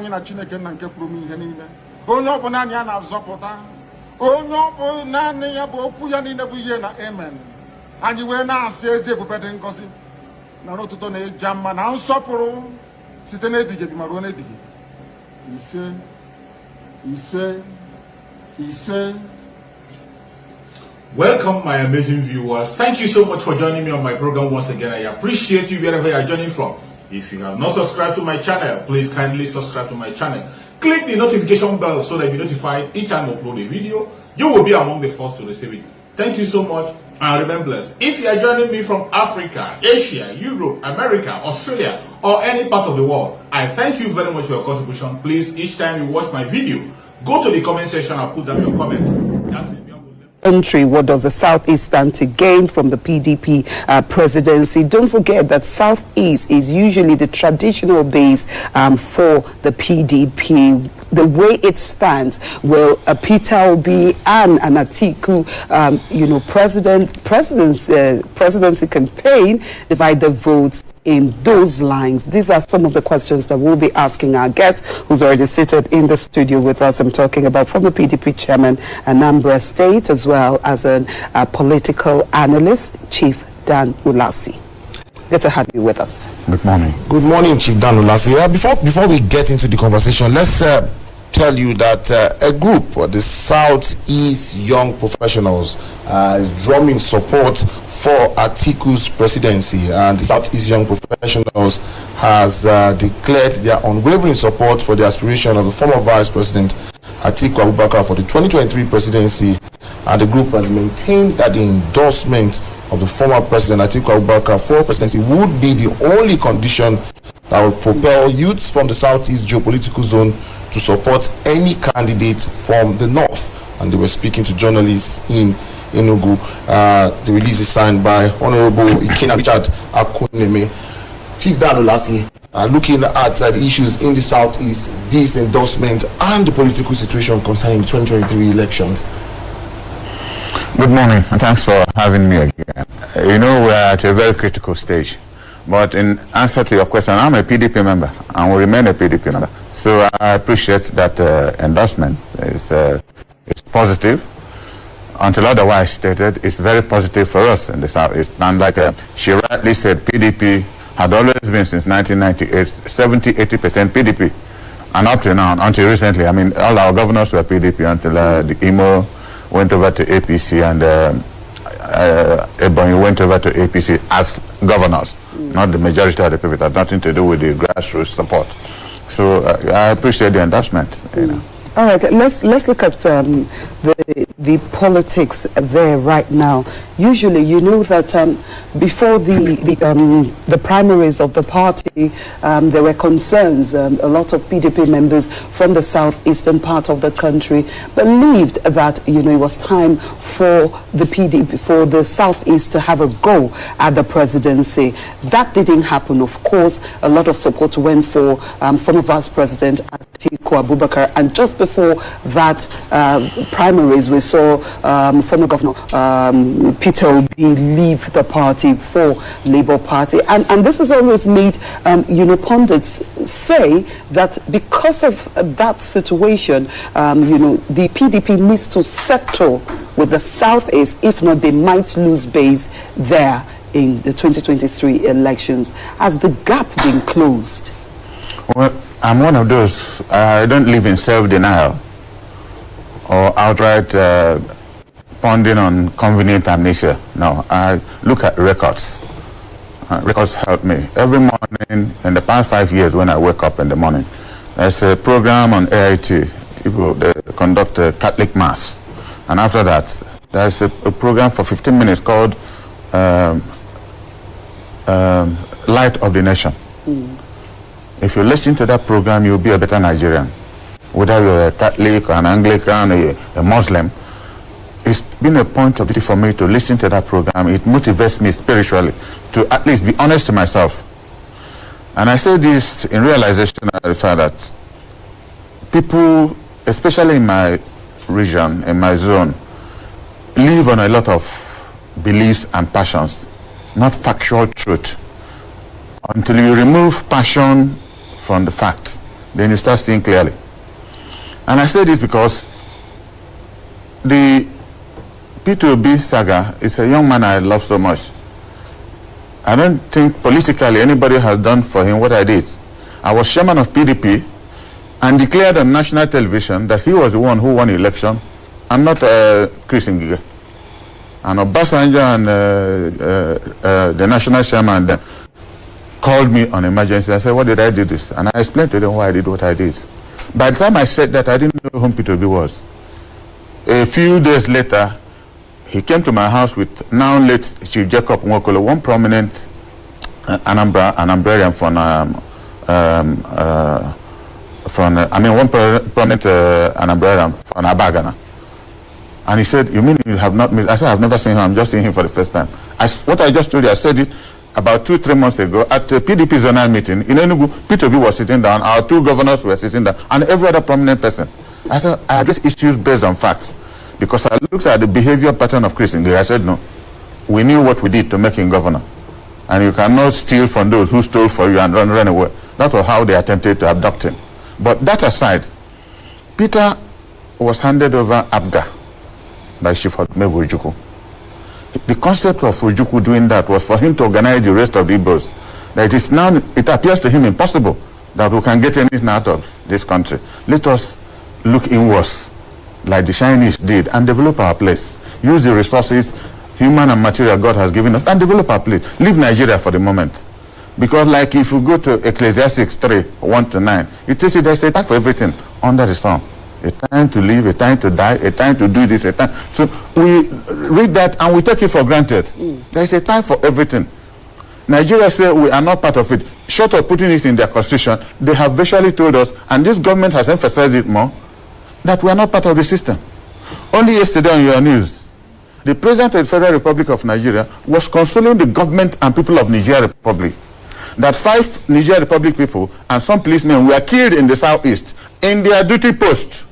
anyị na Chineke nna nke pụrụ ihe niile. Onye ọ bụ naanị ya na-azọpụta. Onye ọ bụ naanị ya bụ okwu ya niile bụ ihe na amen. Anyị wee na-asị ezi ebube dị ngọzi na n'ụtụtụ na ịja mma na nsọpụrụ site n'ebighị ebi ma ruo n'ebighị ebi. Ise, ise, ise. Welcome, my amazing viewers. Thank you so much for joining me on my program once again. I appreciate you wherever you are joining from. If you have not subscribed to my channel, please kindly subscribe to my channel. Click the notification bell so that you're notified each time I upload a video. You will be among the first to receive it. Thank you so much and remain blessed. If you are joining me from Africa, Asia, Europe, America, Australia, or any part of the world, I thank you very much for your contribution. Please, each time you watch my video, go to the comment section and put down your comment. That is country. What does the Southeast stand to gain from the PDP presidency? Don't forget that Southeast is usually the traditional base for the PDP. The way it stands, will Peter Obi and Atiku, presidency campaign divide the votes in those lines? These are some of the questions that we'll be asking our guest, who's already seated in the studio with us. I'm talking about former PDP chairman, Anambra State, as well as a political analyst, Chief Dan Ulasi. Good to have you with us. Good morning. Good morning, Chief Dan Ulasi. Before we get into the conversation, let's tell you that a group, the Southeast Young Professionals, is drumming support for Atiku's presidency, and the Southeast Young Professionals has declared their unwavering support for the aspiration of the former Vice President Atiku Abubakar for the 2023 presidency, and the group has maintained that the endorsement of the former President Atiku Abubakar for presidency would be the only condition that will propel youths from the Southeast geopolitical zone to support any candidate from the North. And they were speaking to journalists in Enugu. The release is signed by Honorable Ikena Richard Akuneme. Chief Dan Ulasi, looking at the issues in the Southeast, this endorsement and the political situation concerning the 2023 elections. Good morning, and thanks for having me again. You know, we're at a very critical stage. But in answer to your question, I'm a PDP member and will remain a PDP member. So I appreciate that endorsement. It's positive. Until otherwise stated, it's very positive for us in the Southeast. And like she rightly said, PDP had always been since 1998, 70-80% PDP. And up to now, until recently, I mean, all our governors were PDP until the Imo went over to APC and Ebonyi went over to APC as governors. Not the majority of the people. It has nothing to do with the grassroots support. So I appreciate the endorsement. You know. All right, let's look at the politics there right now. Usually, you know that before the primaries of the party, there were concerns. A lot of PDP members from the southeastern part of the country believed that it was time for the PDP, for the Southeast to have a go at the presidency. That didn't happen. Of course, a lot of support went for former Vice President Atiku Abubakar, and just before that primaries, we saw former Governor Peter Obi leave the party for Labour Party, and this has always made pundits say that because of that situation, the PDP needs to settle with the Southeast. If not, they might lose base there in the 2023 elections. Has the gap been closed? Well, I'm one of those. I don't live in self-denial or outright pondering on convenient amnesia. No, I look at records. Records help me. Every morning in the past 5 years when I wake up in the morning, there's a program on AIT. People they conduct a Catholic Mass. And after that, there's a program for 15 minutes called Light of the Nation. If you listen to that program, you'll be a better Nigerian. Whether you're a Catholic or an Anglican or a Muslim, it's been a point of duty for me to listen to that program. It motivates me spiritually to at least be honest to myself. And I say this in realization of the fact that people, especially in my region, in my zone, live on a lot of beliefs and passions, not factual truth. Until you remove passion from the fact, then you start seeing clearly. And I say this because the P2B saga is a young man I love so much. I don't think politically anybody has done for him what I did. I was chairman of PDP and declared on national television that he was the one who won the election and not Chris Ngige. And Obasanjo and the national chairman then called me on emergency. I said, what did I do this? And I explained to them why I did what I did. By the time I said that, I didn't know whom P2B was. A few days later, he came to my house with now late Chief Jacob Nwokolo, one prominent Anambrarian one prominent Anambrarian from Abagana. And he said, you mean you have not met? I said, I've never seen him. I'm just seeing him for the first time. What I just told you, I said it about 2-3 months ago at the PDP zonal meeting in Enugu. P2B was sitting down, our 2 governors were sitting down, and every other prominent person. I said, I address issues based on facts. Because I looked at the behavior pattern of Chris Ngige. I said, no, we knew what we did to make him governor. And you cannot steal from those who stole for you and run away. That was how they attempted to abduct him. But that aside, Peter was handed over ABGA by Chief Odumegwu Ojukwu. The concept of Ojukwu doing that was for him to organize the rest of the Igbos. That is now, it appears to him impossible that we can get anything out of this country. Let us look inwards, like the Chinese did, and develop our place. Use the resources, human and material God has given us, and develop our place. Leave Nigeria for the moment. Because like if you go to Ecclesiastes 3:1-9, it tells you there's a time for everything under the sun. A time to live, a time to die, a time to do this, a time. So we read that and we take it for granted. There is a time for everything. Nigeria says we are not part of it. Short of putting it in their constitution, they have virtually told us, and this government has emphasized it more, that we are not part of the system. Only yesterday on your news, the President of the Federal Republic of Nigeria was consoling the government and people of Nigeria Republic that 5 Nigeria Republic people and some policemen were killed in the southeast in their duty post.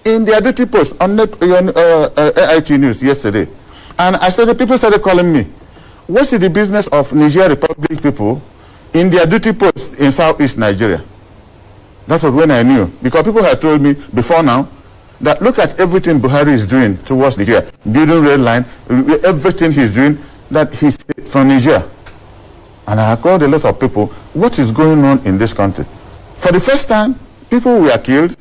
In their duty post on AIT News yesterday. And I said, the people started calling me, what is the business of Nigeria Republic people in their duty post in southeast Nigeria? That was when I knew, because people had told me before now that look at everything Buhari is doing towards Nigeria, building rail line, everything he's doing, that he's from Nigeria. And I called a lot of people, what is going on in this country? For the first time, people were killed,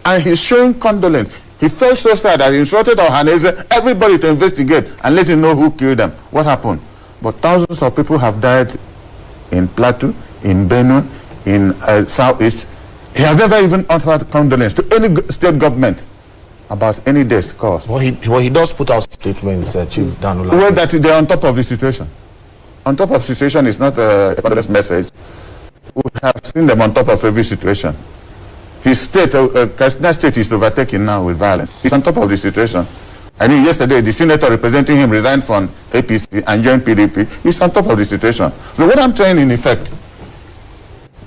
and he's showing condolence. He felt so sad that he instructed Ohaneze, everybody to investigate and let him know who killed them. What happened? But thousands of people have died in Plateau, in Benue, in Southeast. He has never even offered condolence to any state government about any deaths caused. Well, he does put out statements, Chief Danula. Well, that they're on top of the situation. On top of the situation is not a condolence message. We have seen them on top of every situation. His state, Katsina State is overtaken now with violence. He's on top of the situation. I knew yesterday the senator representing him resigned from APC and joined PDP. He's on top of the situation. So what I'm saying in effect,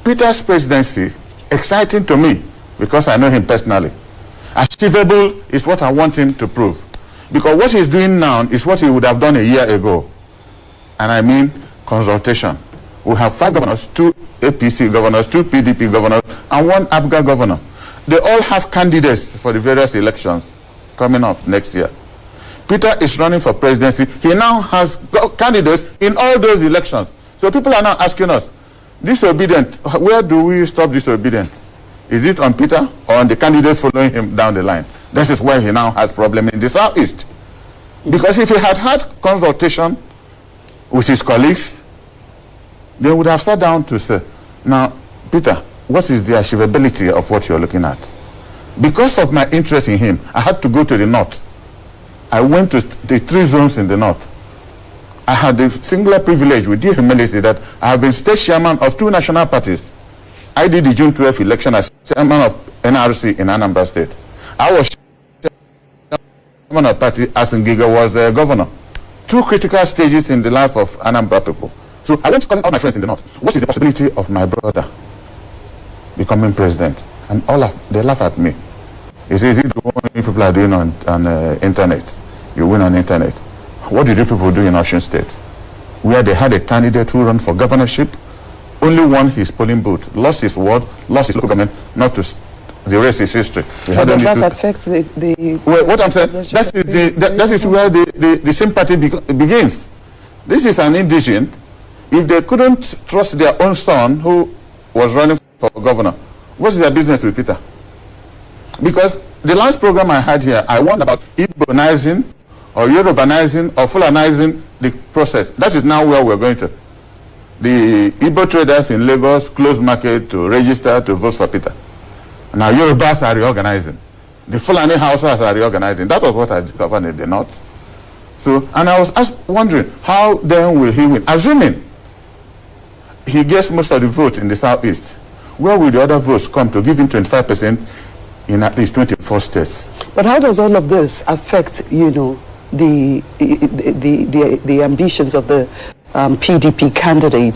Peter's presidency, exciting to me because I know him personally. Achievable is what I want him to prove. Because what he's doing now is what he would have done a year ago. And I mean consultation. We have 5 governors, 2 APC governors, 2 PDP governors, and 1 ABGA governor. They all have candidates for the various elections coming up next year. Peter is running for presidency. He now has candidates in all those elections. So people are now asking us, disobedient, where do we stop disobedience? Is it on Peter or on the candidates following him down the line? This is where he now has problem in the southeast. Because if he had had consultation with his colleagues, they would have sat down to say, now, Peter, what is the achievability of what you're looking at? Because of my interest in him, I had to go to the north. I went to the 3 zones in the north. I had the singular privilege with due humility that I have been state chairman of 2 national parties. I did the June 12th election as chairman of NRC in Anambra State. I was chairman of party as Ngige was governor. 2 critical stages in the life of Anambra people. So I went to call all my friends in the north. What is the possibility of my brother becoming president? And they laugh at me. Is it the one people are doing on internet? You win on internet. What did you people do in Osun State? Where they had a candidate who ran for governorship only won his polling booth, lost his ward, lost his local government, not to the rest is history. Does that affect the well, what I'm saying, that is where the sympathy begins. This is an indigent. If they couldn't trust their own son who was running for governor, what's their business with Peter? Because the last program I had here, I warned about Igbo-nizing or Yorubanizing or Fulanizing the process. That is now where we're going to. The Igbo traders in Lagos closed market to register to vote for Peter. Now Yorubas are reorganizing. The Fulani Hausas are reorganizing. That was what I discovered in the north. So, and I was wondering, how then will he win? Assuming he gets most of the vote in the southeast, where will the other votes come to give him 25% in at least 24 states? But how does all of this affect, you know, the ambitions of the PDP candidate,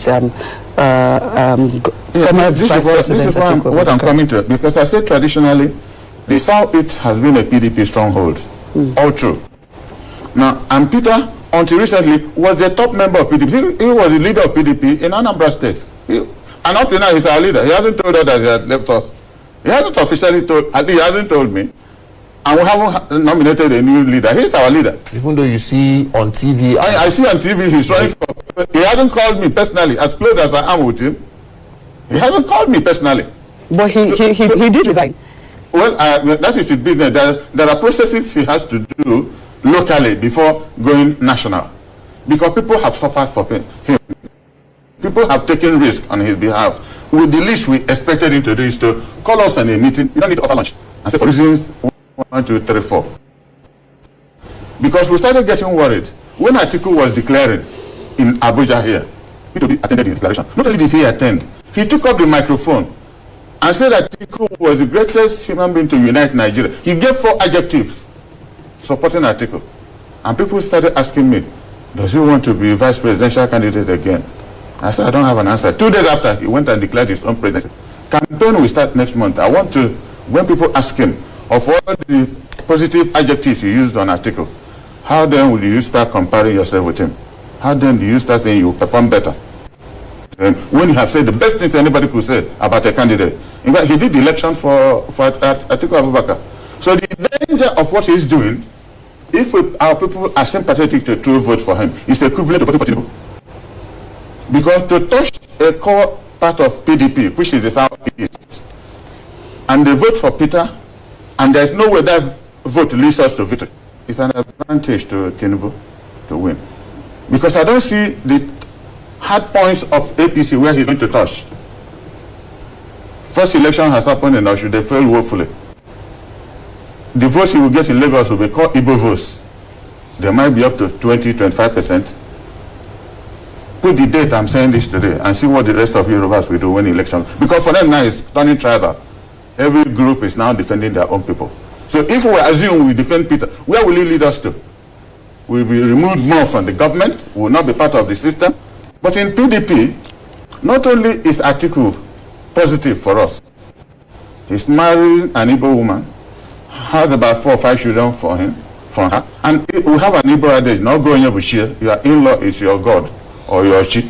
this is what I'm coming to, because I said traditionally, the Southeast has been a PDP stronghold, all true. Now, and Peter, until recently, was the top member of PDP. He was the leader of PDP in Anambra State. And up to now, he's our leader. He hasn't told us that he has left us. He hasn't officially told, at least he hasn't told me. And we haven't nominated a new leader. He's our leader. Even though you see on TV... I see on TV he's running for... He hasn't called me personally, as close as I am with him. He hasn't called me personally. But he did resign. Well, that is his business. There are processes he has to do locally before going national. Because people have suffered for him. People have taken risk on his behalf. With the least we expected him to do is to call us on a meeting. You don't need to offer lunch. And say for reasons 1, 2, 3, 4. Because we started getting worried when Atiku was declaring in Abuja here. He attended the declaration. Not only did he attend, he took up the microphone and said that Atiku was the greatest human being to unite Nigeria. He gave 4 adjectives supporting Atiku. And people started asking me, does he want to be vice presidential candidate again? I said, I don't have an answer. 2 days after, he went and declared his own presidency. Campaign will start next month. I want to, when people ask him, of all the positive adjectives you used on Atiku, how then will you start comparing yourself with him? How then do you start saying you perform better? And when you have said the best things anybody could say about a candidate. In fact, he did the election for Atiku Abubakar. So the danger of what he's doing, if our people are sympathetic to vote for him, is equivalent to voting for Tinubu. Because to touch a core part of PDP, which is the Southeast, and they vote for Peter, and there's no way that vote leads us to victory, it's an advantage to Tinubu to win. Because I don't see the hard points of APC where he's going to touch. First election has happened in Osun, they failed woefully. The votes he will get in Lagos will be called Igbo votes. They might be up to 20-25%. Put the date I'm saying this today and see what the rest of Yorubas will do when election. Because for them now it's turning tribal. Every group is now defending their own people. So if we assume we defend Peter, where will he lead us to? We'll be removed more from the government, we will not be part of the system. But in PDP, not only is Atiku positive for us, he's marrying an Igbo woman, has about 4 or 5 children for him, for her, and we have an Igbo adage, not going your in-law is your God or your chi.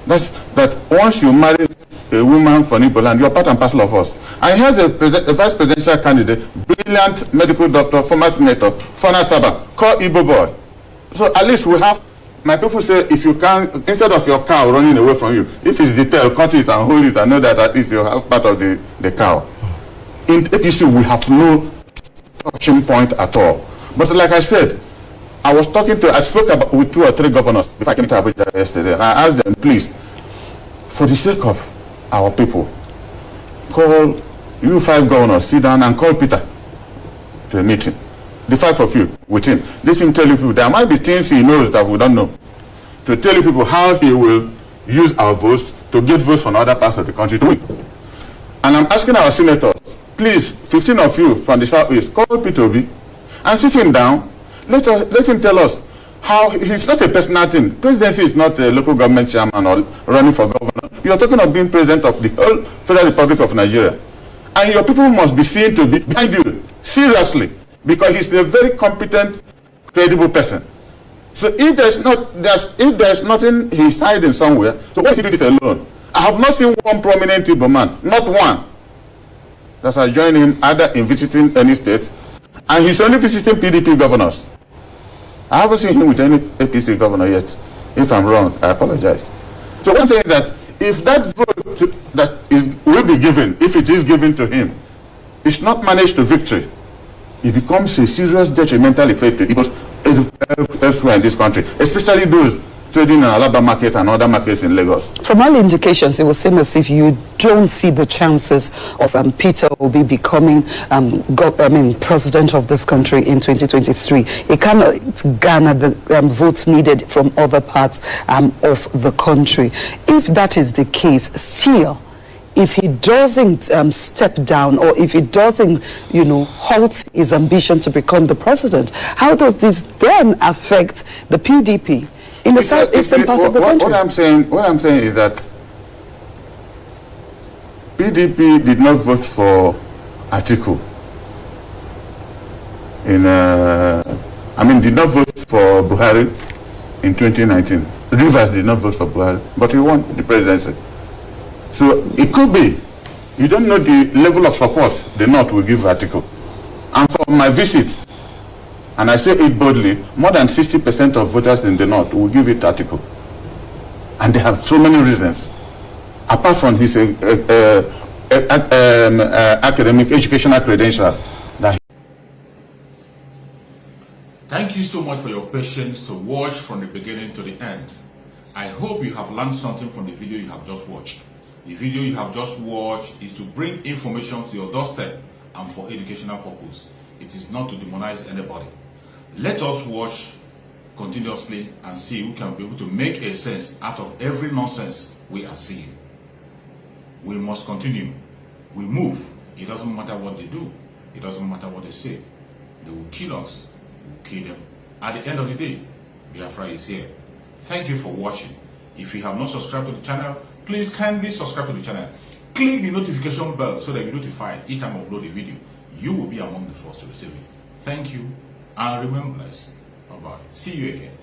That's that once you marry a woman from Igbo land, you're part and parcel of us. And here's a vice presidential candidate, brilliant medical doctor, former senator, Fana Saba, called Igbo boy. So at least we have, my people say, if you can, instead of your cow running away from you, if it's the tail, cut it and hold it and know that at least you have part of the cow. In APC, we have no touching point at all. But like I said, I spoke with 2 or 3 governors before I came to Abuja yesterday, and I asked them, please, for the sake of our people, call you 5 governors, sit down and call Peter to a meeting. The 5 of you with him. Let him tell you people, there might be things he knows that we don't know. To tell you people how he will use our votes to get votes from other parts of the country to win. And I'm asking our senators, please, 15 of you from the Southeast, call Peter Obi and sit him down. Let him tell us how he's not a personal thing. Presidency is not a local government chairman or running for governor. You are talking of being president of the whole Federal Republic of Nigeria. And your people must be seen to be behind you, seriously, because he's a very competent, credible person. So if there's nothing he's hiding somewhere, so why is he doing this alone? I have not seen one prominent Igbo man, not one, that has joined him either in visiting any states, and he's only visiting PDP governors. I haven't seen him with any APC governor yet. If I'm wrong, I apologize. So one thing is that if that vote will be given, if it is given to him, it's not managed to victory, it becomes a serious detrimental effect to Igbos elsewhere in this country, especially those trading in Alaba market and other markets in Lagos. From all indications, it would seem as if you don't see the chances of Peter Obi becoming president of this country in 2023. He cannot garner the votes needed from other parts of the country. If that is the case, still, if he doesn't step down, or if he doesn't, halt his ambition to become the president, how does this then affect the PDP in the southeastern part of the country? What I'm saying is that PDP did not vote for Atiku. Did not vote for Buhari in 2019. Rivers did not vote for Buhari, but he won the presidency. So it could be, you don't know the level of support the North will give Atiku. And for my visit, and I say it boldly, more than 60% of voters in the North will give it to Atiku. And they have so many reasons. Apart from his academic, educational credentials. Thank you so much for your patience to watch from the beginning to the end. I hope you have learned something from the video you have just watched. The video you have just watched is to bring information to your doorstep and for educational purpose. It is not to demonize anybody. Let us watch continuously and see who can be able to make a sense out of every nonsense we are seeing. We must continue. We move. It doesn't matter what they do. It doesn't matter what they say. They will kill us. We'll kill them. At the end of the day, Biafra is here. Thank you for watching. If you have not subscribed to the channel, please kindly subscribe to the channel. Click the notification bell so that you're notified each time I upload a video. You will be among the first to receive it. Thank you, and remember blessed. Bye-bye. See you again.